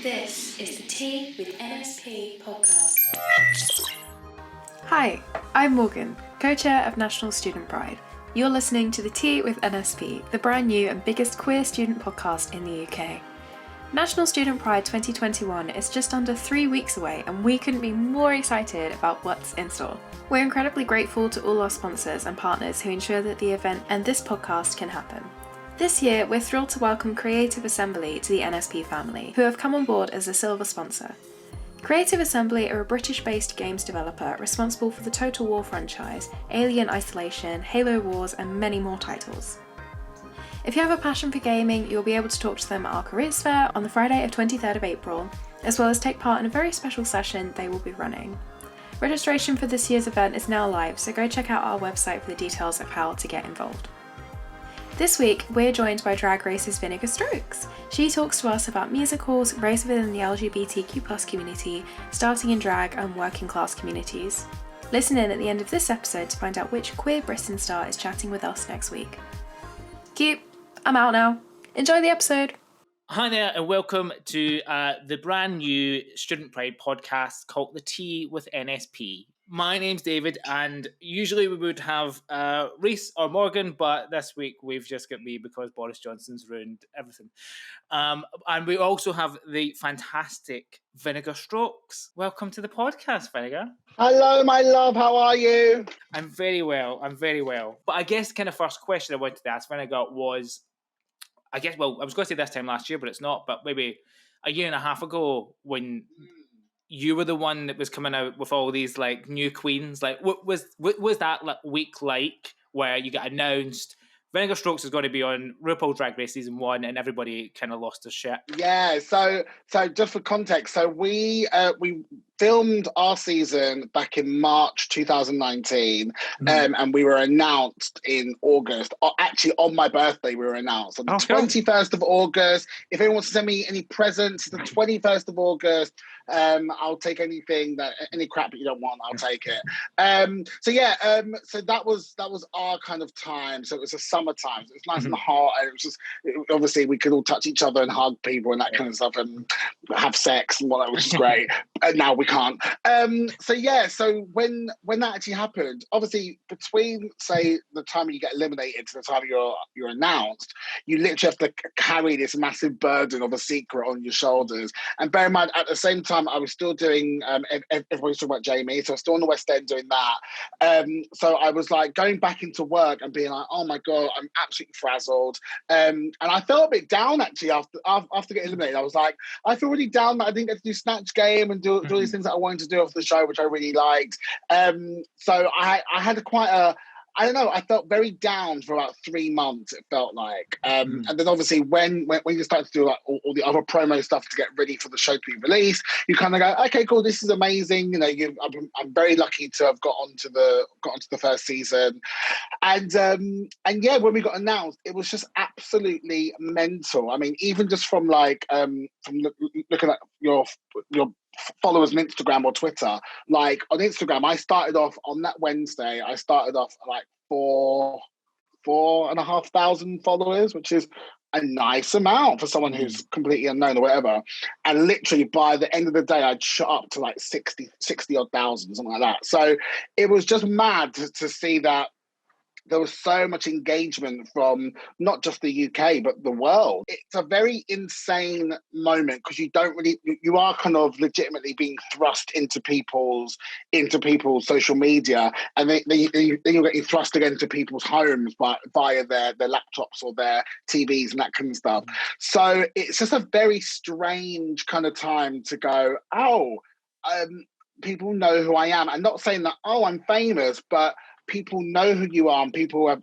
This is the Tea with NSP podcast. Hi, I'm Morgan, co-chair of National Student Pride. You're listening to the Tea with NSP, the brand new and biggest queer student podcast in the UK. National Student Pride 2021 is just under 3 weeks away, and we couldn't be more excited about what's in store. We're incredibly grateful to all our sponsors and partners who ensure that the event and this podcast can happen. This year, we're thrilled to welcome Creative Assembly to the NSP family, who have come on board as a silver sponsor. Creative Assembly are a British-based games developer responsible for the Total War franchise, Alien Isolation, Halo Wars, and many more titles. If you have a passion for gaming, you'll be able to talk to them at our careers fair on the Friday of 23rd of April, as well as take part in a very special session they will be running. Registration for this year's event is now live, so go check out our website for the details of how to get involved. This week, we're joined by Drag Race's Vinegar Strokes. She talks to us about musicals, race within the LGBTQ+ community, starting in drag and working class communities. Listen in at the end of this episode to find out which queer Britain star is chatting with us next week. Cute, I'm out now. Enjoy the episode. Hi there, and welcome to the brand new Student Pride podcast called The Tea with NSP. My name's David, and usually we would have Reese or Morgan, but this week we've just got me because Boris Johnson's ruined everything. And we also have the fantastic Vinegar Strokes. Welcome to the podcast, Vinegar. Hello, my love. How are you? I'm very well. But I guess kind of first question I wanted to ask Vinegar was, I was going to say this time last year, but it's not, but maybe a year and a half ago when you were the one that was coming out with all these like new queens. Like, what was that week like where you got announced Vinegar Strokes is going to be on RuPaul's Drag Race season 1, and everybody kind of lost their shit? Yeah. So just for context, so we filmed our season back in March 2019, and we were announced in August. Actually, on my birthday, we were announced on the 21st of August. If anyone wants to send me any presents, the 21st of August. I'll take anything any crap that you don't want, I'll take it. So that was our kind of time. So it was a summertime. So it was nice and hot, and it was just obviously we could all touch each other and hug people and that kind of stuff and have sex and whatnot, which is great. And now we can't. So when that actually happened, obviously between say the time you get eliminated to the time you're announced, you literally have to carry this massive burden of a secret on your shoulders. And bear in mind, at the same time, I was still doing, everybody's talking about Jamie, so I was still in the West End doing that. So I was like going back into work and being like, oh my God, I'm absolutely frazzled. And I felt a bit down actually after getting eliminated. I was like, I feel really down that I didn't get to do Snatch Game and do all these things that I wanted to do off the show, which I really liked. So I had I don't know, I felt very down for about 3 months, it felt like. And then obviously when you start to do like all the other promo stuff to get ready for the show to be released, you kind of go, okay, cool, this is amazing. You know, I'm very lucky to have got onto the first season. And yeah, when we got announced, it was just absolutely mental. I mean, even just from like, from looking at your followers on Instagram or Twitter, like on Instagram, I started off on that Wednesday, like 4,500 followers, which is a nice amount for someone who's completely unknown or whatever. And literally by the end of the day, I'd shot up to like 60 odd thousand, something like that. So it was just mad to see that there was so much engagement from not just the UK, but the world. It's a very insane moment because you are kind of legitimately being thrust into people's social media, and then you're getting thrust again into people's homes via their laptops or their TVs and that kind of stuff. So it's just a very strange kind of time to go, people know who I am. I'm not saying that, I'm famous, but people know who you are, and people are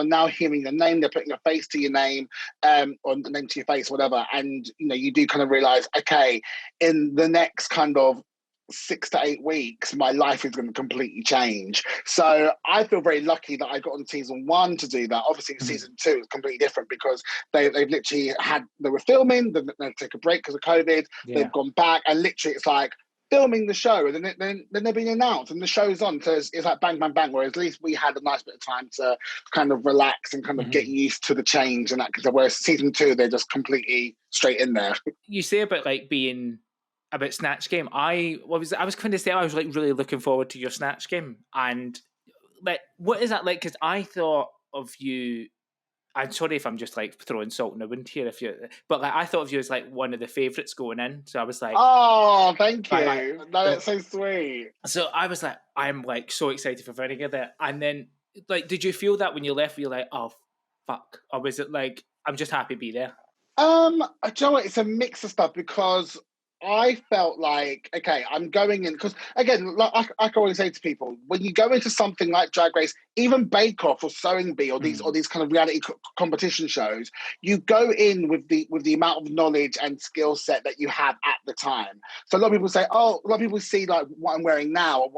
now hearing your name. They're putting a face to your name, or a name to your face, whatever. And you do kind of realize, okay, in the next kind of 6 to 8 weeks, my life is going to completely change. So I feel very lucky that I got on season 1 to do that. Obviously, season 2 is completely different because they've literally they were filming, they took a break because of COVID. Yeah. They've gone back, and literally it's like filming the show, and then they're being announced and the show's on. So it's like bang, bang, bang, whereas at least we had a nice bit of time to kind of relax and kind of get used to the change and that, because whereas season 2, they're just completely straight in there. You say about like being about Snatch Game. I was kind of saying I was like really looking forward to your Snatch Game, and like what is that like? Because I thought of you. I'm sorry if I'm just like throwing salt in the wind here, but like I thought of you as like one of the favourites going in. So I was like, oh, thank you. Like, No, that's so sweet. So I was like, I'm like so excited for Vinegar there. And then like, did you feel that when you left? Were you like, oh fuck, or was it like, I'm just happy to be there? Do you know what? It's a mix of stuff because I felt like, okay, I'm going in because again, like I can always say to people, when you go into something like Drag Race, even Bake Off or Sewing Bee or these kind of reality competition shows, you go in with the amount of knowledge and skill set that you have at the time. So a lot of people say, oh, a lot of people see like what I'm wearing now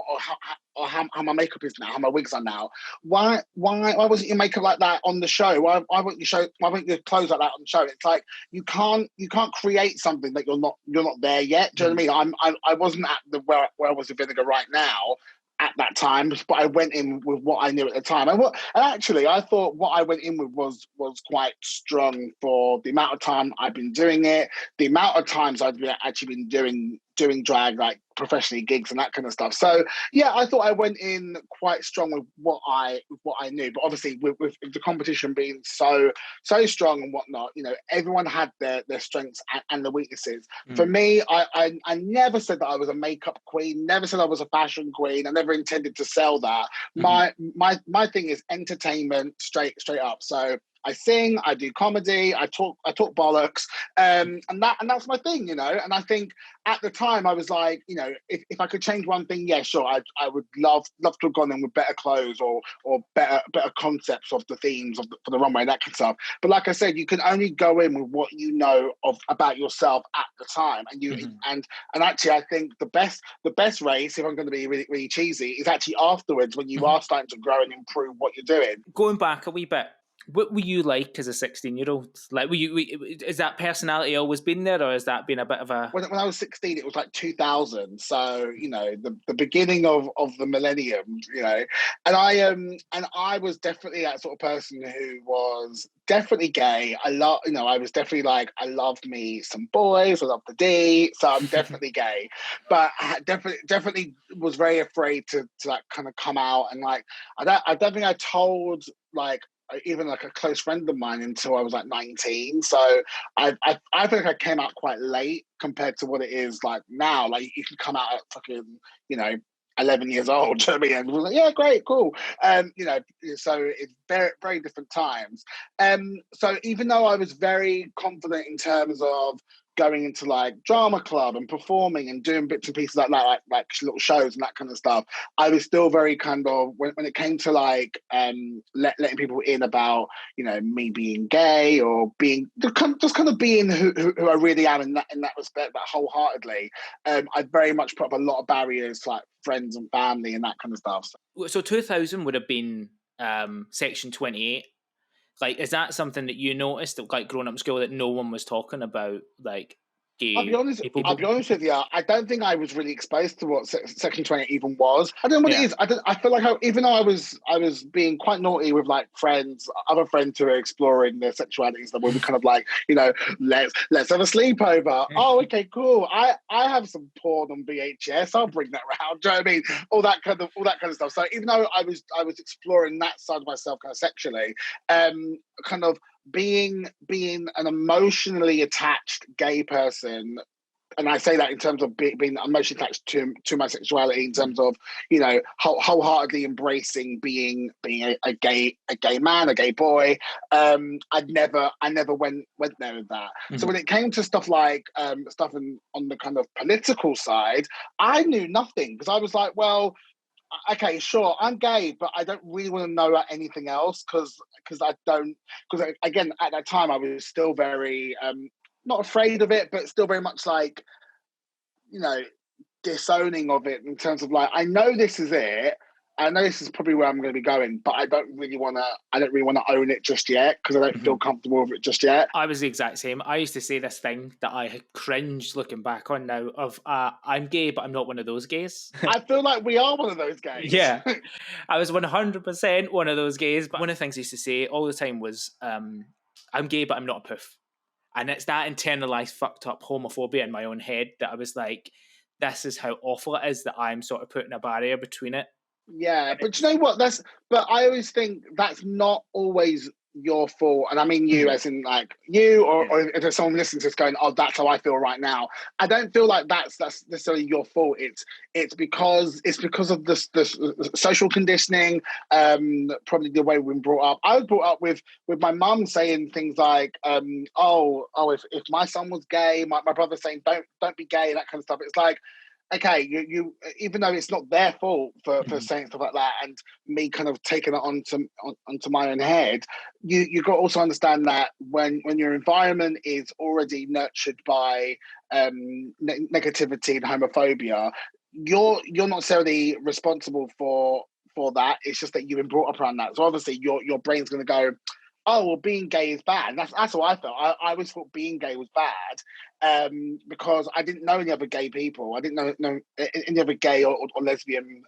or how my makeup is now, how my wigs are now. Why wasn't your makeup like that on the show? Why won't your clothes like that on the show? It's like you can't create something that you're not there yet. Do you know what I mean? I wasn't at the where I was with Vinegar right now at that time, but I went in with what I knew at the time. And actually I thought what I went in with was quite strong for the amount of time I've been doing it, the amount of times I've actually been doing drag, like professionally, gigs and that kind of stuff. So yeah, I thought I went in quite strong with what I knew. But obviously with the competition being so strong and whatnot, you know, everyone had their strengths and the weaknesses. For me, I never said that I was a makeup queen, never said I was a fashion queen. I never intended to sell that. My thing is entertainment, straight up. So I sing, I do comedy, I talk bollocks, and that's my thing, you know. And I think at the time I was like, you know, if I could change one thing, yeah, sure, I would love to have gone in with better clothes or better concepts of the themes for the runway, that kind of stuff. But like I said, you can only go in with what you know about yourself at the time, and you and actually I think the best race, if I'm going to be really, really cheesy, is actually afterwards when you are starting to grow and improve what you're doing. Going back a wee bit, what were you like as a 16-year-old? Like, is that personality always been there, or has that been a bit of a... When I was 16, it was like 2000. So, you know, the beginning of the millennium, you know. And I was definitely that sort of person who was definitely gay. I was definitely like, I loved me some boys, I loved the D, so I'm definitely gay. But I definitely was very afraid to like kind of come out, and like, I don't think I told like even like a close friend of mine until I was like 19. So I think I came out quite late compared to what it is like now. Like you can come out at fucking, you know, 11 years old. Do you know what I mean? And we're like, yeah, great, cool. You know, so it's very, very different times. So even though I was very confident in terms of going into like drama club and performing and doing bits and pieces like that, like little shows and that kind of stuff, I was still very kind of, when it came to like letting people in about, you know, me being gay or being just kind of being who I really am in that respect, that wholeheartedly, I very much put up a lot of barriers to like friends and family and that kind of stuff. So 2000 would have been Section 28. Like, is that something that you noticed, like growing up in school, that no one was talking about, like gay people? I'll be honest with you. I don't think I was really exposed to what Section 28 even was. I don't know what it is. I feel like even though I was being quite naughty with like other friends who are exploring their sexualities, that we kind of like, you know, let's have a sleepover. Oh, okay, cool. I have some porn on VHS. I'll bring that around. Do you know what I mean? All that kind of stuff. So even though I was exploring that side of myself kind of sexually, kind of being an emotionally attached gay person, and I say that in terms of being emotionally attached to my sexuality, in terms of, you know, wholeheartedly embracing being a gay man, a gay boy. I never went there with that. So when it came to stuff like stuff on the kind of political side, I knew nothing, because I was like, well, okay, sure, I'm gay, but I don't really want to know about anything else, because again, at that time I was still very not afraid of it, but still very much like, you know, disowning of it, in terms of like, I know this is it, I know this is probably where I'm going to be going, but I don't really want to own it just yet, because I don't feel comfortable with it just yet. I was the exact same. I used to say this thing that I had cringed looking back on now of I'm gay, but I'm not one of those gays. I feel like we are one of those gays. Yeah, I was 100% one of those gays. But one of the things I used to say all the time was, I'm gay, but I'm not a poof. And it's that internalized, fucked up homophobia in my own head that I was like, this is how awful it is that I'm sort of putting a barrier between it. Yeah, but you know what? But I always think that's not always your fault. And I mean you, as in like you, or if there's someone listening to this going, "Oh, that's how I feel right now." I don't feel like that's necessarily your fault. It's because of this social conditioning, probably the way we've been brought up. I was brought up with my mum saying things like, "Oh, if my son was gay," my brother saying, "Don't be gay," that kind of stuff. It's like, okay, you even though it's not their fault for saying stuff like that, and me kind of taking it onto my own head, you got to also understand that when your environment is already nurtured by negativity and homophobia, you're not necessarily responsible for that. It's just that you've been brought up around that. So obviously your brain's going to go, oh, well, being gay is bad. And that's what I felt. I always thought being gay was bad, because I didn't know any other gay people. I didn't know any other gay or lesbian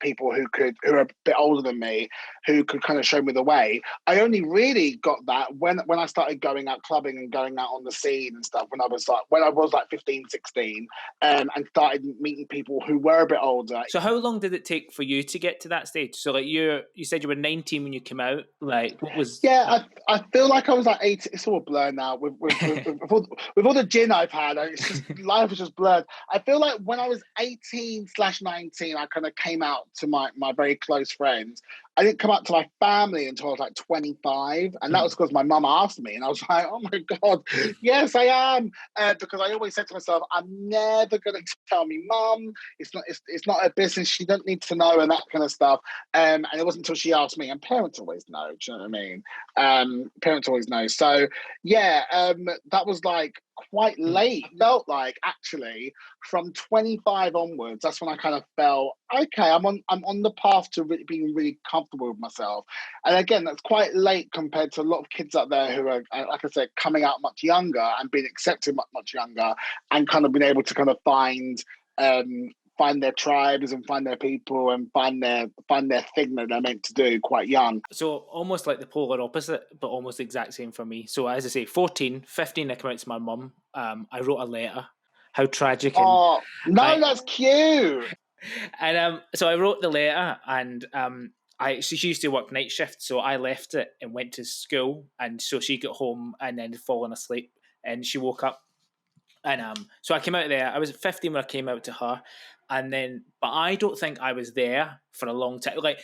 people who are a bit older than me, who could kind of show me the way. I only really got that when I started going out clubbing and going out on the scene and stuff, when I was like 15, 16, and started meeting people who were a bit older. So how long did it take for you to get to that stage? So like you said you were 19 when you came out. Like what was? Yeah, I feel like I was like 18. It's all blurred now with all the gin I've had. It's just life is just blurred. I feel like when I was 18/19, I kind of came out to my very close friends. I didn't come out to my family until I was like 25, and that was because my mum asked me, and I was like, "Oh my god, yes, I am," because I always said to myself, "I'm never going to tell me mum. It's not her business. She doesn't need to know," and that kind of stuff. And it wasn't until she asked me, and parents always know. Do you know what I mean? Parents always know. So yeah, that was like quite late. Felt like actually from 25 onwards, that's when I kind of felt, okay, I'm on the path to being really comfortable with myself. And again, that's quite late compared to a lot of kids out there who are, like I said, coming out much younger and being accepted much younger, and kind of being able to kind of find their tribes and find their people and find their thing that they're meant to do quite young. So almost like the polar opposite, but almost the exact same for me. So as I say, 14, 15, I came out to my mum. I wrote a letter. How tragic. Oh, no, that's cute. And so I wrote the letter, and she used to work night shift, so I left it and went to school, and so she got home and then fallen asleep, and she woke up, and so I came out there. I was 15 when I came out to her, and then, but I don't think I was there for a long time. Like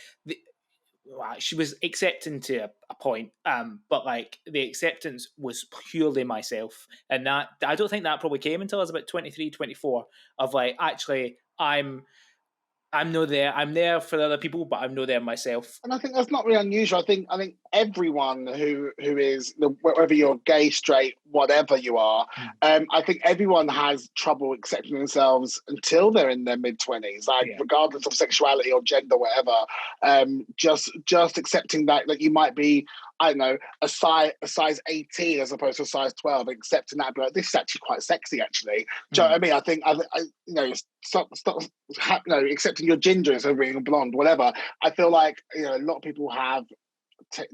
she was accepting to a point, but like the acceptance was purely myself, and that I don't think that probably came until I was about 23, 24, of like, actually I'm not there. I'm there for other people, but I'm not there myself. And I think that's not really unusual. I think everyone who is, whether you're gay, straight, whatever you are, I think everyone has trouble accepting themselves until they're in their mid-20s, regardless of sexuality or gender, whatever. Just accepting that you might be, I don't know, a size 18 as opposed to a size 12, accepting that, but like, this is actually quite sexy, actually. Do you know what I mean? I think, stop accepting your ginger instead of being a blonde, whatever. I feel like, a lot of people have,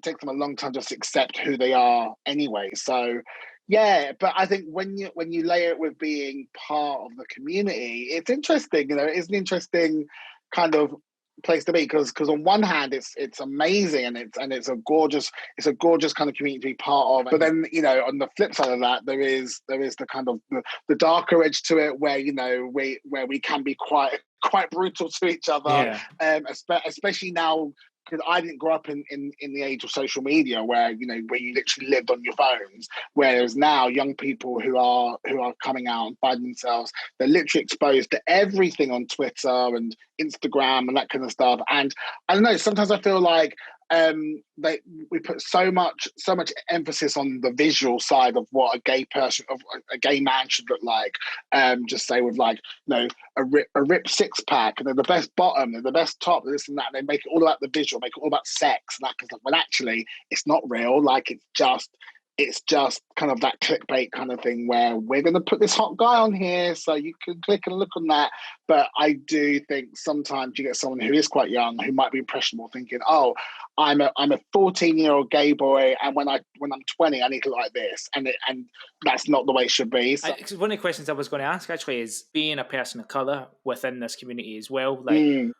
takes them a long time just to accept who they are anyway. So, yeah, but I think when you layer it with being part of the community, it's interesting. It's an interesting kind of place to be, because on one hand it's amazing, and it's a gorgeous kind of community to be part of. But then on the flip side of that, there is the kind of the darker edge to it, where we can be quite brutal to each other, especially now. Because I didn't grow up in the age of social media where you literally lived on your phones. Whereas now young people who are coming out and finding themselves, they're literally exposed to everything on Twitter and Instagram and that kind of stuff. And I don't know, sometimes I feel like we put so much emphasis on the visual side of what a gay man should look like. Just say with a ripped six pack, and they're the best bottom, they're the best top, this and that. And they make it all about the visual, make it all about sex and that kind of stuff. When actually it's not real. Like it's just it's just kind of that clickbait kind of thing where we're going to put this hot guy on here so you can click and look on that. But I do think sometimes you get someone who is quite young who might be impressionable, thinking, "Oh, I'm a 14-year-old gay boy, and when I'm 20, I need to look like this," and that's not the way it should be. So, one of the questions I was going to ask actually is, being a person of colour within this community as well, like.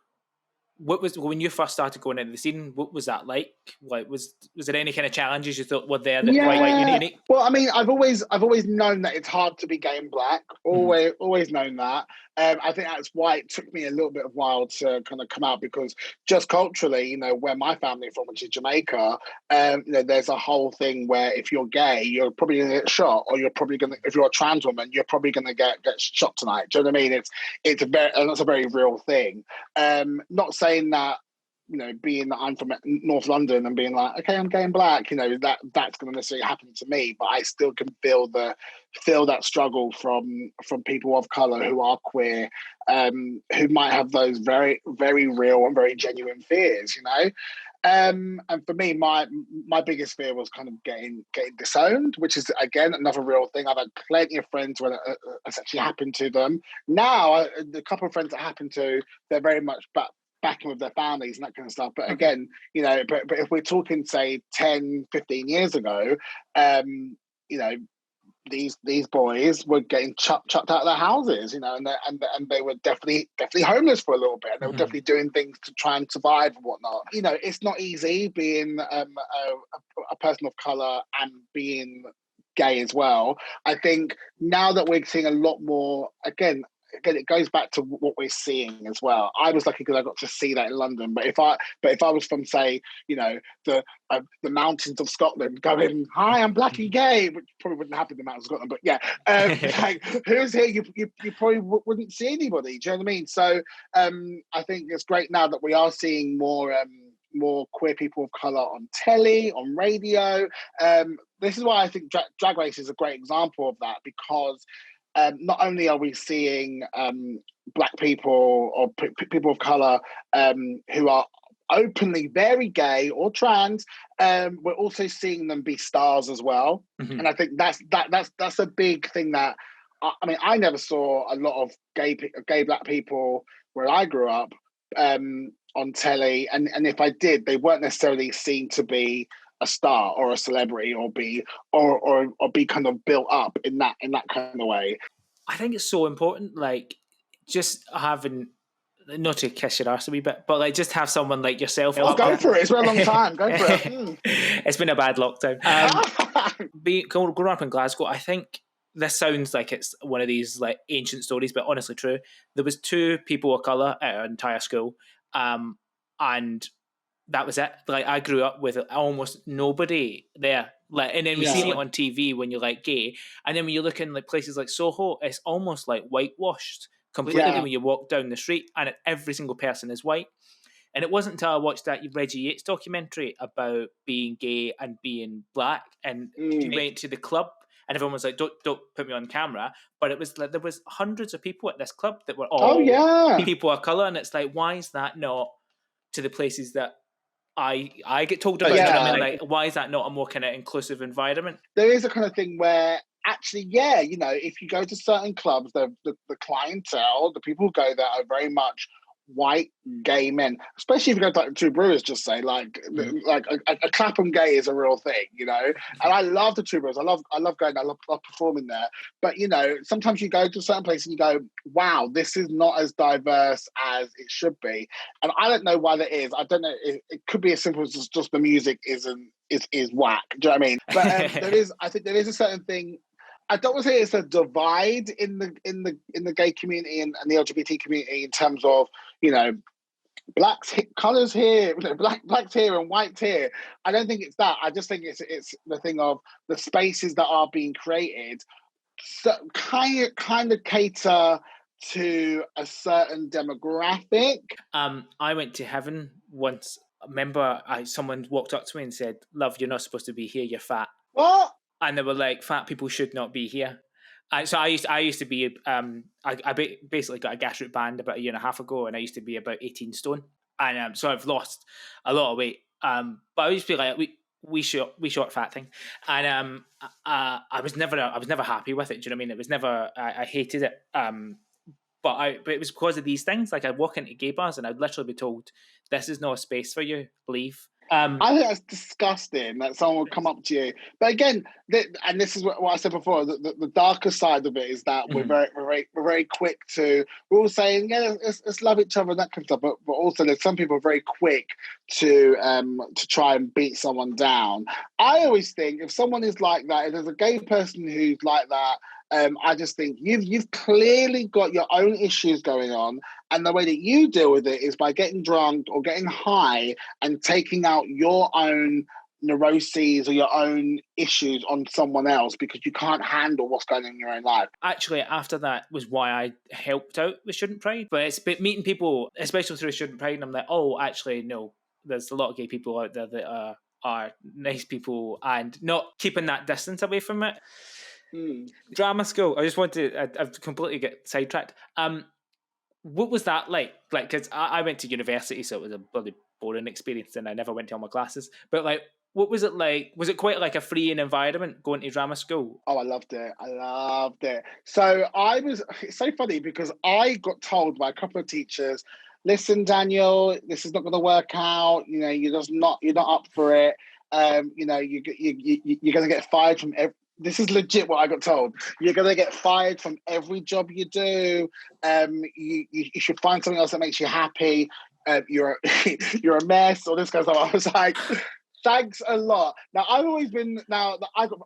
What was, when you first started going into the scene, what was that like? Like, was there any kind of challenges you thought were there that quite unique? Well, I mean, I've always known that it's hard to be gay and black. Always known that. I think that's why it took me a little bit of a while to kind of come out, because just culturally, you know, where my family from, which is Jamaica, you know, there's a whole thing where if you're gay, you're probably going to get shot, or you're probably going to, if you're a trans woman, you're probably going to get shot tonight. Do you know what I mean? It's that's a very real thing. Not saying that, you know, being that I'm from North London and being like, okay, I'm gay and black, you know, that's going to necessarily happen to me, but I still can feel that struggle from people of color who are queer, who might have those very, very real and very genuine fears, you know. And for me, my biggest fear was kind of getting disowned, which is again another real thing. I've had plenty of friends where it's actually happened to them. Now, the couple of friends that happened to, they're very much backing with their families and that kind of stuff. But again, you know, but if we're talking, say, 10, 15 years ago, you know, these boys were getting chucked out of their houses, you know, and they were definitely homeless for a little bit. And they were definitely doing things to try and survive and whatnot. You know, it's not easy being a person of color and being gay as well. I think now that we're seeing a lot more, again, it goes back to what we're seeing as well. I was lucky because I got to see that in London. But if I was from, say, you know, the mountains of Scotland, going, "Hi, I'm black and gay," which probably wouldn't happen in the mountains of Scotland. But yeah, like, who's here? You probably wouldn't see anybody. Do you know what I mean? So I think it's great now that we are seeing more queer people of colour on telly, on radio. This is why I think Drag Race is a great example of that, because not only are we seeing black people or people of colour who are openly very gay or trans, we're also seeing them be stars as well. And I think that's a big thing that, I mean, I never saw a lot of gay black people where I grew up on telly, and if I did, they weren't necessarily seen to be a star or a celebrity or be kind of built up in that kind of way. I think it's so important, like, just having, not to kiss your arse a wee bit, but like just have someone like yourself. Oh, go for it. It's been a long time. Go for it. It's been a bad lockdown. Growing up in Glasgow, I think this sounds like it's one of these like ancient stories, but honestly true. There was 2 people of colour at our entire school, and that was it. Like, I grew up with almost nobody there. Like, and then we see it on TV when you're like gay, and then when you look in like places like Soho, it's almost like whitewashed completely when you walk down the street, and every single person is white. And it wasn't until I watched that Reggie Yates documentary about being gay and being black, and you went to the club, and everyone was like, "Don't put me on camera." But it was like there was hundreds of people at this club that were all people of color, and it's like, why is that not to the places that I get talked about? I mean, like, why is that not a more kind of inclusive environment? There is a kind of thing where actually, you know, if you go to certain clubs, the clientele, the people who go there are very much white gay men, especially if you go to like Two Brewers, just say like a Clapham gay is a real thing, you know. And I love the Two Brewers. I love going. I love performing there. But you know, sometimes you go to a certain place and you go, "Wow, this is not as diverse as it should be." And I don't know why that is. I don't know. It could be as simple as just the music is whack. Do you know what I mean? But I think there is a certain thing. I don't want to say it's a divide in the gay community and the LGBT community in terms of, you know, colours here, you know, blacks here and whites here. I don't think it's that. I just think it's the thing of the spaces that are being created, so kind of cater to a certain demographic. I went to heaven once. Remember, someone walked up to me and said, "Love, you're not supposed to be here. You're fat." What? And they were like, "Fat people should not be here." So I used to be I basically got a gastric band about a year and a half ago, and I used to be about 18 stone, and so I've lost a lot of weight. But I used to be like, wee short fat thing, and I was never happy with it. Do you know what I mean? It was never. I hated it. But it was because of these things. Like I'd walk into gay bars and I'd literally be told, "This is not a space for you. Leave." I think that's disgusting that someone would come up to you. But again, and this is what I said before. The darker side of it is that we're very quick to. We're all saying, yeah, let's love each other and that kind of stuff. But also, there's some people very quick to try and beat someone down. I always think if someone is like that, if there's a gay person who's like that. I just think you've clearly got your own issues going on, and the way that you deal with it is by getting drunk or getting high and taking out your own neuroses or your own issues on someone else because you can't handle what's going on in your own life. Actually, after that was why I helped out with Student Pride. But it's meeting people, especially through Student Pride, and I'm like, oh, actually, no, there's a lot of gay people out there that are nice people, and not keeping that distance away from it. Drama school. I just want to. I've completely get sidetracked. What was that like? Like, because I went to university, so it was a bloody boring experience, and I never went to all my classes. But like, what was it like? Was it quite like a freeing environment going to drama school? Oh, I loved it. So it's so funny because I got told by a couple of teachers, listen, Daniel, this is not going to work out. You know, you're not up for it. You know, you're going to get fired from this is legit what I got told. You're going to get fired from every job you do. You should find something else that makes you happy. You're a mess, or this kind of stuff. I was like, thanks a lot. Now, I've always been, I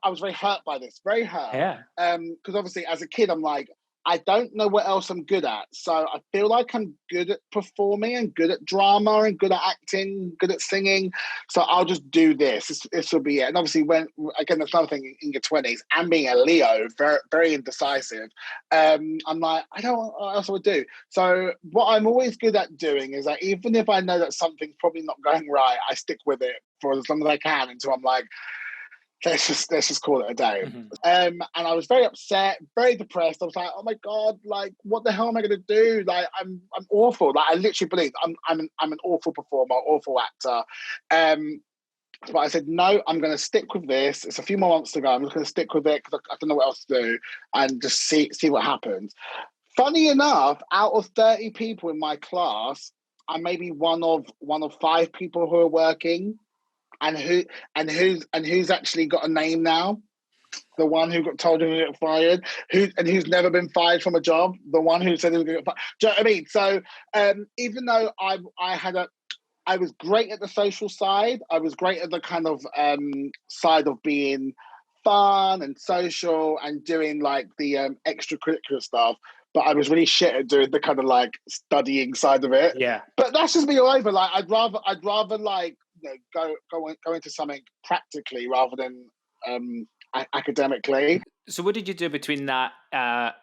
was very hurt by this, very hurt. Yeah. Because obviously as a kid, I'm like, I don't know what else I'm good at. So I feel like I'm good at performing and good at drama and good at acting, good at singing. So I'll just do this. This will be it. And obviously again, that's another thing in your 20s and being a Leo, very, very indecisive. I'm like, I don't know what else I would do. So what I'm always good at doing is that even if I know that something's probably not going right, I stick with it for as long as I can until I'm like, let's just call it a day. And I was very upset, very depressed. I was like, oh my God, like, what the hell am I going to do? Like, I'm awful. Like, I literally believe I'm an awful performer, awful actor. But I said, no, I'm going to stick with this. It's a few more months to go. I'm just going to stick with it because I don't know what else to do and just see what happens. Funny enough, out of 30 people in my class, I'm maybe one of 5 people who are working. And who's actually got a name now? The one who got told he was going to get fired, who's never been fired from a job. The one who said he was going to get fired. Do you know what I mean? So even though I was great at the social side, I was great at the kind of side of being fun and social and doing like the extracurricular stuff. But I was really shit at doing the kind of like studying side of it. Yeah. But that's just me all over. Like I'd rather like, you know, go into something practically rather than academically. So what did you do between that,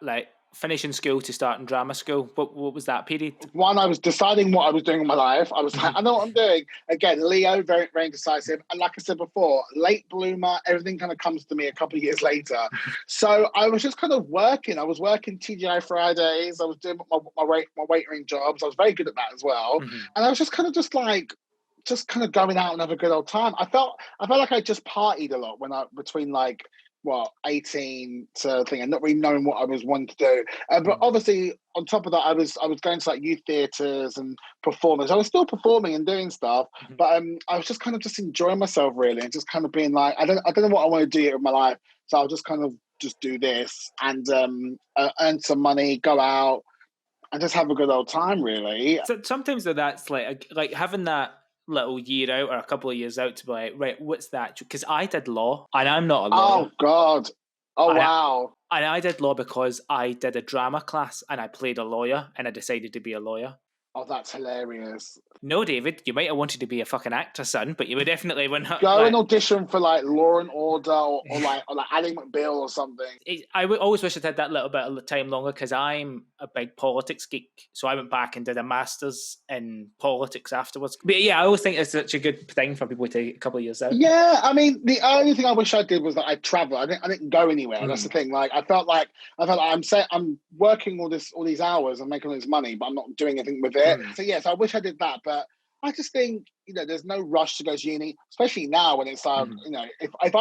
like finishing school to starting drama school? What was that period? One, I was deciding what I was doing in my life. I was like, I know what I'm doing. Again, Leo, very, very indecisive. And like I said before, late bloomer, everything kind of comes to me a couple of years later. So I was just kind of working. I was working TGI Fridays. I was doing my waitering jobs. I was very good at that as well. And I was just kind of going out and have a good old time. I felt like I just partied a lot between like 18 to thing and not really knowing what I was wanting to do. But obviously on top of that, I was going to like youth theatres and performance. I was still performing and doing stuff, but I was just kind of just enjoying myself really and just kind of being like, I don't know what I want to do with my life. So I'll just kind of just do this and earn some money, go out and just have a good old time really. So sometimes though, that's like having that little year out or a couple of years out to be like, right, what's that? Because I did law and I'm not a lawyer. Oh God. Oh wow. And I did law because I did a drama class and I played a lawyer and I decided to be a lawyer. Oh, that's hilarious. No, David, you might have wanted to be a fucking actor, son, but you would definitely wouldn't have. Go and audition for like Law and Order or like Ally McBeal or something. I would always wish I'd had that little bit of time longer because I'm a big politics geek. So I went back and did a master's in politics afterwards. But yeah, I always think it's such a good thing for people to take a couple of years out. Yeah, I mean, the only thing I wish I did was that I travel. I didn't go anywhere. That's the thing. Like I felt like I'm working all these hours and making all this money, but I'm not doing anything with it. So yes, I wish I did that, but I just think, there's no rush to go to uni, especially now when it's like, Mhm. if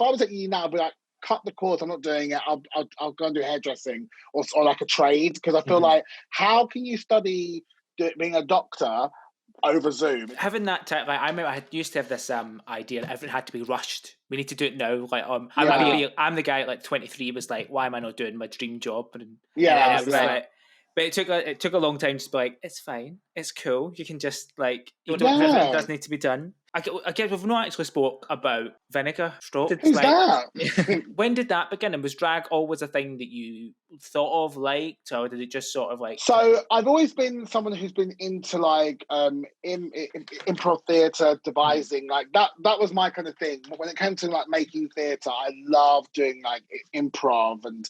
I was at uni now, I'd be like, cut the course. I'm not doing it. I'll go and do hairdressing or like a trade, because I feel Mhm. like, how can you study being a doctor over Zoom? Having that type, like I remember, I used to have this idea that everything had to be rushed. We need to do it now. Like Yeah, I'm the guy at like 23 was like, why am I not doing my dream job? And yeah, it was yeah, like, but it took a long time to be like, it's fine, it's cool. You can just like you don't everything yeah. does need to be done. I guess we've not actually spoke about Vinegar Strokes. Who's Like, that? when did that begin? And was drag always a thing that you thought of, liked, or did it just sort of like? So I've always been someone who's been into like improv theatre, Mhm. devising, like that was my kind of thing. But when it came to like making theatre, I love doing like improv and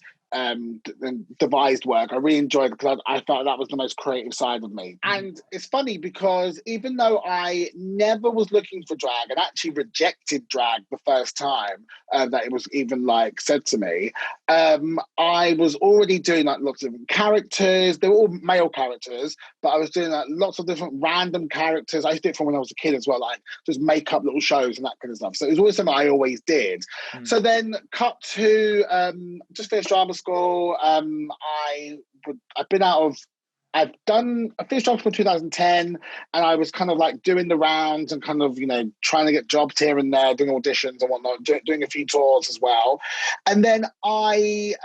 devised work. I really enjoyed it because I felt that was the most creative side of me. Mhm. And it's funny because even though I never was looking for drag and actually rejected drag the first time that it was even like said to me, I was already doing like lots of characters. They were all male characters, but I was doing like lots of different random characters. I used to do it from when I was a kid as well, like just make up little shows and that kind of stuff. So it was always something I always did. Mhm. So then cut to just finished drama school. I've been out of I finished drama school in 2010, and I was kind of like doing the rounds and kind of, trying to get jobs here and there, doing auditions and whatnot, doing a few tours as well. And then I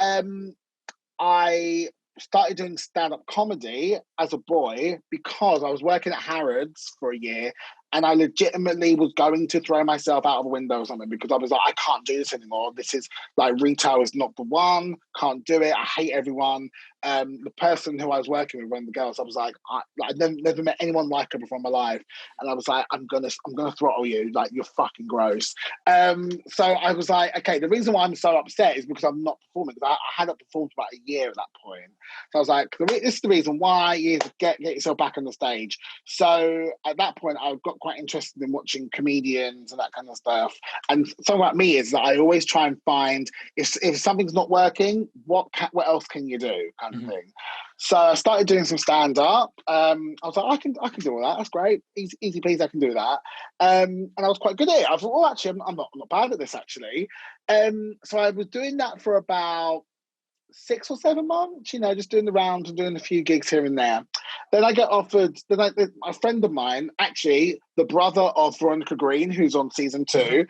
started doing stand-up comedy as a boy because I was working at Harrods for a year, and I legitimately was going to throw myself out of a window or something, because I was like, I can't do this anymore. This is like, retail is not the one. Can't do it. I hate everyone. The person who I was working with, one of the girls, I was like, I never met anyone like her before in my life, and I was like, I'm gonna throttle you. Like, you're fucking gross. So I was like, okay, the reason why I'm so upset is because I'm not performing. Because I hadn't performed for about a year at that point. So I was like, this is the reason why you need to get yourself back on the stage. So at that point, I got quite interested in watching comedians and that kind of stuff. And something about me is that I always try and find, if something's not working, what else can you do, kind of Mhm. thing. So I started doing some stand up. I was like, I can do all that. That's great, easy peasy. I can do that. And I was quite good at it. I thought, oh, actually, I'm not bad at this, actually. So I was doing that for about 6 or 7 months, just doing the rounds and doing a few gigs here and there. Then I get offered, a friend of mine, actually, the brother of Veronica Green, who's on season 2,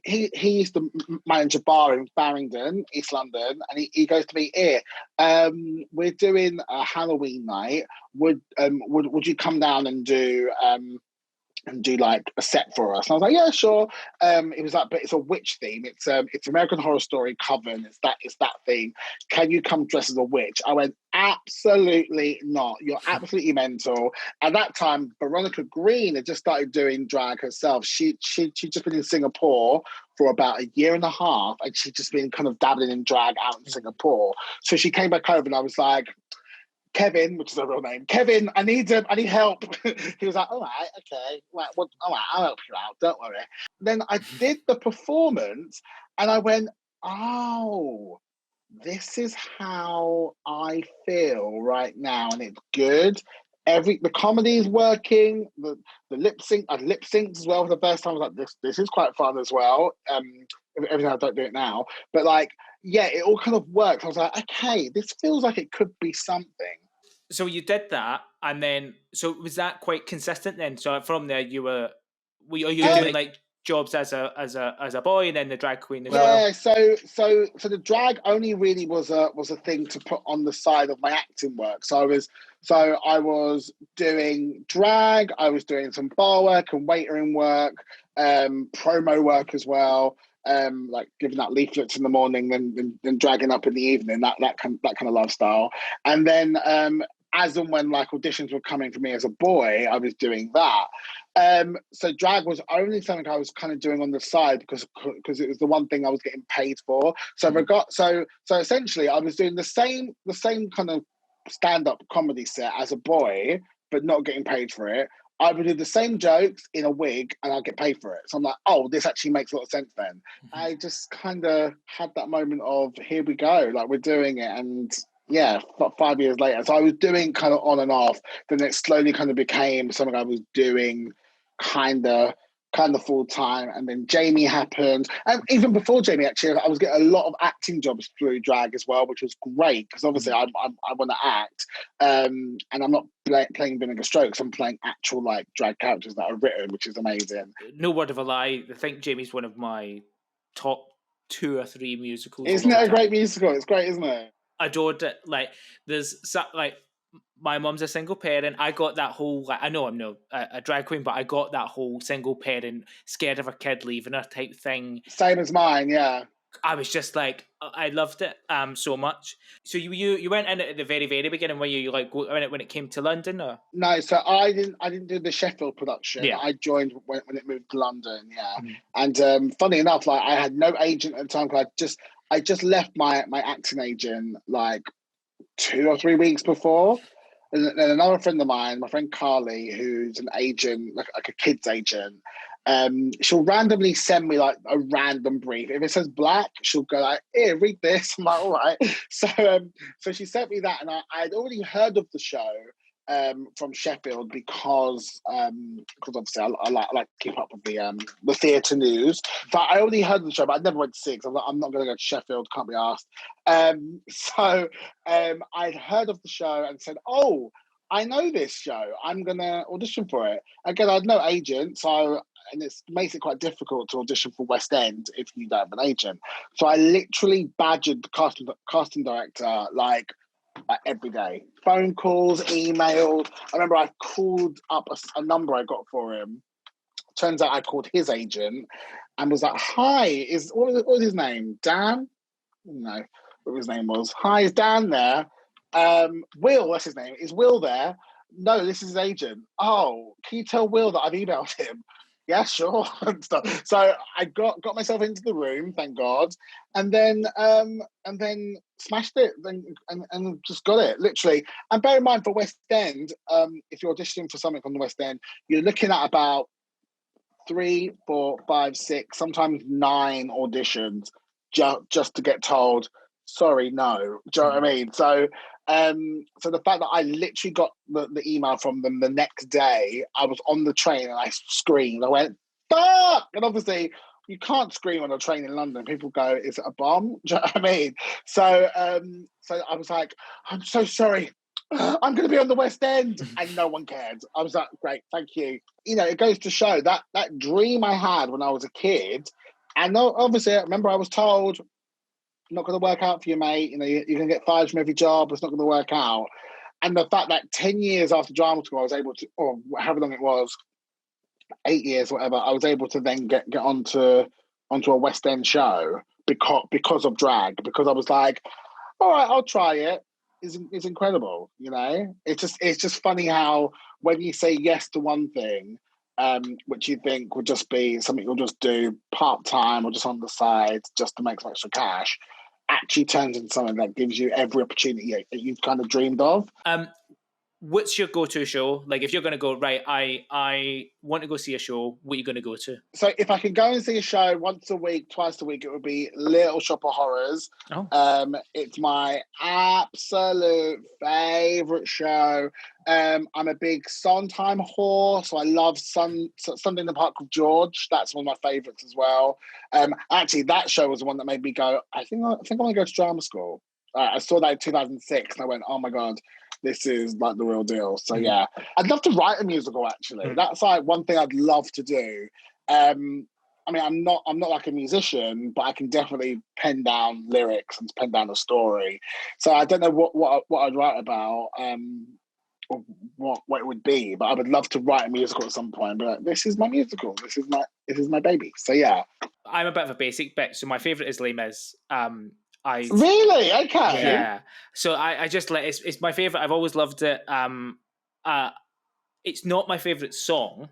he used to manage a bar in Farringdon, East London, and he goes to me, here, we're doing a Halloween night. Would you come down and do like a set for us? And I was like, yeah, sure. It was like, but it's a witch theme. It's American Horror Story Coven. It's that theme. Can you come dressed as a witch? I went, absolutely not. You're absolutely mental. At that time, Veronica Green had just started doing drag herself. She'd just been in Singapore for about a year and a half, and she'd just been kind of dabbling in drag out in Singapore. So she came back over, and I was like, Kevin, which is a real name, Kevin, I need help. He was like, all right, okay, right, well, all right, I'll help you out, don't worry. Then I did the performance, and I went, oh, this is how I feel right now, and it's good. The comedy is working. The lip sync, I lip synced as well for the first time. I was like, this is quite fun as well. Every time I don't do it now, but like, yeah, it all kind of works. I was like, okay, this feels like it could be something. So you did that, and then so was that quite consistent then? So from there, were you doing like jobs as a boy, and then the drag queen as well? Yeah, so the drag only really was a thing to put on the side of my acting work. I was doing drag, I was doing some bar work and waitering work, promo work as well. Like giving out leaflets in the morning, then dragging up in the evening, that kind of lifestyle. And then as and when like auditions were coming for me as a boy, I was doing that. So drag was only something I was kind of doing on the side because it was the one thing I was getting paid for. So so essentially I was doing the same kind of stand-up comedy set as a boy, but not getting paid for it. I would do the same jokes in a wig and I'll get paid for it. So I'm like, oh, this actually makes a lot of sense then. I just kind of had that moment of, here we go, like we're doing it, and yeah, 5 years later. So I was doing kind of on and off. Then it slowly kind of became something I was doing kind of full time. And then Jamie happened. And even before Jamie, actually, I was getting a lot of acting jobs through drag as well, which was great because obviously I want to act. And I'm not playing Vinegar Strokes. I'm playing actual like drag characters that are written, which is amazing. No word of a lie, I think Jamie's one of my top 2 or 3 musicals. Isn't it a great musical? It's great, isn't it? Adored it. Like, my mum's a single parent. I got that whole, like, I know I'm no a drag queen, but I got that whole single parent, scared of her kid leaving her type thing. Same as mine, yeah. I was just like, I loved it so much. So you went in at the very, very beginning. Were you like when it came to London, or? No, so I didn't do the Sheffield production. Yeah. I joined when it moved to London. Yeah, and funny enough, like I had no agent at the time because I just left my acting agent like 2 or 3 weeks before. And then another friend of mine, my friend Carly, who's an agent, like a kids agent, she'll randomly send me like a random brief. If it says black, she'll go like, "Here, read this." I'm like, "All right." So she sent me that, and I'd already heard of the show from Sheffield because obviously I like to keep up with the theatre news. So I already heard of the show, but I never went to see it. I'm like, I'm not going to go to Sheffield, can't be asked. So I'd heard of the show and said, "Oh, I know this show. I'm going to audition for it." Again, I had no agent, and it makes it quite difficult to audition for West End if you don't have an agent. So I literally badgered the casting director like every day. Phone calls, emails. I remember I called up a number I got for him. Turns out I called his agent and was like, "Hi, what was his name? Dan?" No, what his name was. "Hi, is Dan there? Will, that's his name. Is Will there?" "No, this is his agent." "Oh, can you tell Will that I've emailed him?" "Yeah, sure." And stuff. So I got myself into the room, thank God, and then smashed it and just got it, literally. And bear in mind, for West End, if you're auditioning for something on the West End, you're looking at about 3, 4, 5, 6, sometimes 9 auditions just to get told, "Sorry, no." Do you know what I mean? So the fact that I literally got the email from them the next day, I was on the train and I screamed. I went, "Fuck!" And obviously, you can't scream on a train in London. People go, "Is it a bomb?" Do you know what I mean? So I was like, "I'm so sorry. I'm going to be on the West End," and no one cared. I was like, "Great, thank you." You know, it goes to show that dream I had when I was a kid, and obviously, I remember I was told, "Not going to work out for you, mate. You know, you're going to get fired from every job. It's not going to work out." And the fact that 10 years after drama school, I was able to, or however long it was, 8 years, whatever, I was able to then get onto a West End show because of drag, because I was like, "All right, I'll try it." Is incredible, you know. It's just funny how when you say yes to one thing, which you think would just be something you'll just do part time or just on the side just to make some extra cash, actually turns into something that gives you every opportunity that you've kind of dreamed of. What's your go-to show? Like, if you're going to go, right, I want to go see a show, what are you going to go to? So if I could go and see a show once a week, twice a week, it would be Little Shop of Horrors. Oh. It's my absolute favourite show. I'm a big Sondheim whore, so I love Sunday in the Park with George. That's one of my favourites as well. Actually, that show was the one that made me go, I think I want to go to drama school. I saw that in 2006 and I went, "Oh my God, this is like the real deal." So yeah, I'd love to write a musical. Actually, that's like one thing I'd love to do. I mean, I'm not like a musician, but I can definitely pen down lyrics and pen down a story. So I don't know what I'd write about, or what it would be, but I would love to write a musical at some point. But this is my musical. This is my baby. So yeah, I'm a bit of a basic bitch, so my favorite is Les Mis. Really? Okay. Yeah. So I just like it's my favorite. I've always loved it. It's not my favorite song.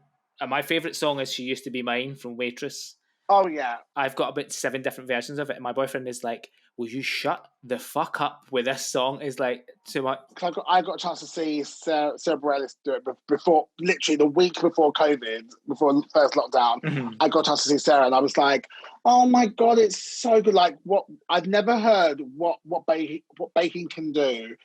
My favorite song is "She Used to Be Mine" from Waitress. Oh yeah. I've got about 7 different versions of it, and my boyfriend is like, "Will you shut the fuck up with this song?" Is like too much. I got a chance to see Sarah Bareilles do it before, literally the week before COVID, before the first lockdown. I got a chance to see Sarah, and I was like, Oh my God, it's so good. Like what I've never heard what baking can do.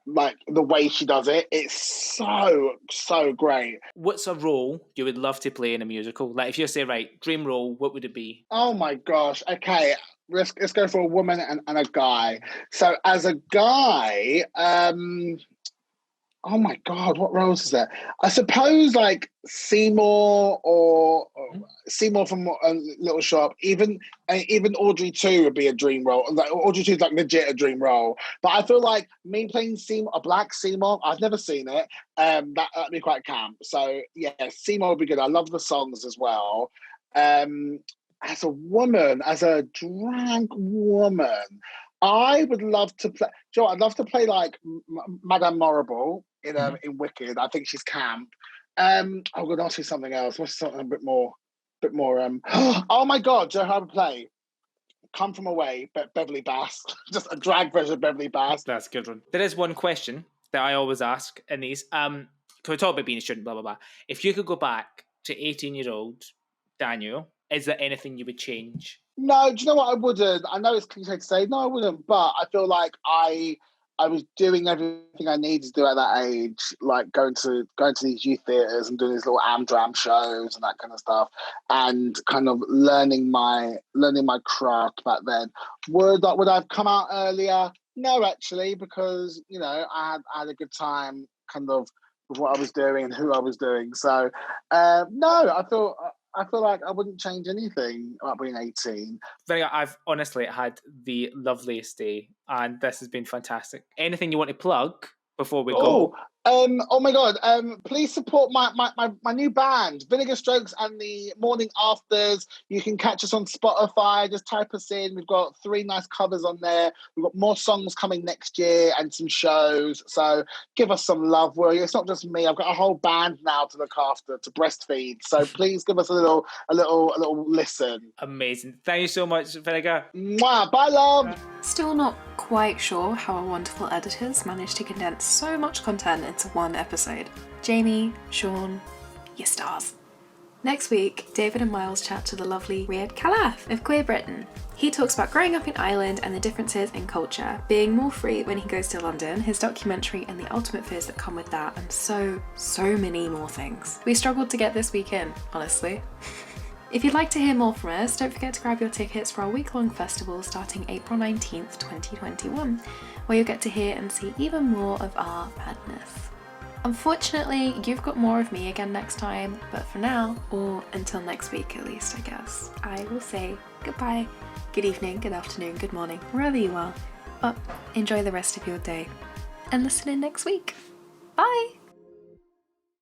Like the way she does it, it's so great. What's a role you would love to play in a musical? Like if you say, right, dream role, what would it be? Oh my gosh. Okay. Let's go for a woman and a guy. So as a guy, oh my God, what roles is there? I suppose like Seymour or Seymour from Little Shop. Even Audrey 2 would be a dream role. Like Audrey 2 is like legit a dream role. But I feel like me playing Seymour, a black Seymour, I've never seen it. That'd be quite camp. So yeah, Seymour would be good. I love the songs as well. As a woman, as a drag woman, I would love to play. Joe, I'd love to play like Madame Morrible in Wicked. I think she's camp. I'm going to ask you something else. What's something a bit more? Oh my God, Joe, how would play? Come From Away, but Beverly Bass, just a drag version of Beverly Bass. That's a good one. There is one question that I always ask in these. Can we talk about being a student? Blah blah blah. If you could go back to 18-year-old Daniel, is there anything you would change? No, do you know what? I wouldn't. I know it's cliche to say, no, I wouldn't. But I feel like I was doing everything I needed to do at that age, like going to these youth theatres and doing these little Amdram shows and that kind of stuff, and kind of learning my craft back then. Would I have come out earlier? No, actually, because I had a good time, kind of with what I was doing and who I was doing. So no, I feel like I wouldn't change anything about being 18. I've honestly had the loveliest day, and this has been fantastic. Anything you want to plug before we go? Oh my God! Please support my new band, Vinegar Strokes and the Morning Afters. You can catch us on Spotify. Just type us in. We've got 3 nice covers on there. We've got more songs coming next year and some shows. So give us some love, will you? It's not just me. I've got a whole band now to look after, to breastfeed. So please give us a little listen. Amazing. Thank you so much, Vinegar. Mwah, bye, love. Still not quite sure how our wonderful editors managed to condense so much content into one episode. Jamie, Sean, you stars. Next week, David and Miles chat to the lovely Riyad Khalaf of Queer Britain. He talks about growing up in Ireland and the differences in culture, being more free when he goes to London, his documentary and the ultimate fears that come with that, and so many more things. We struggled to get this week in, honestly. If you'd like to hear more from us, don't forget to grab your tickets for our week-long festival starting April 19th, 2021, where you'll get to hear and see even more of our madness. Unfortunately, you've got more of me again next time, but for now, or until next week at least, I guess, I will say goodbye, good evening, good afternoon, good morning, wherever you are, but enjoy the rest of your day, and listen in next week. Bye!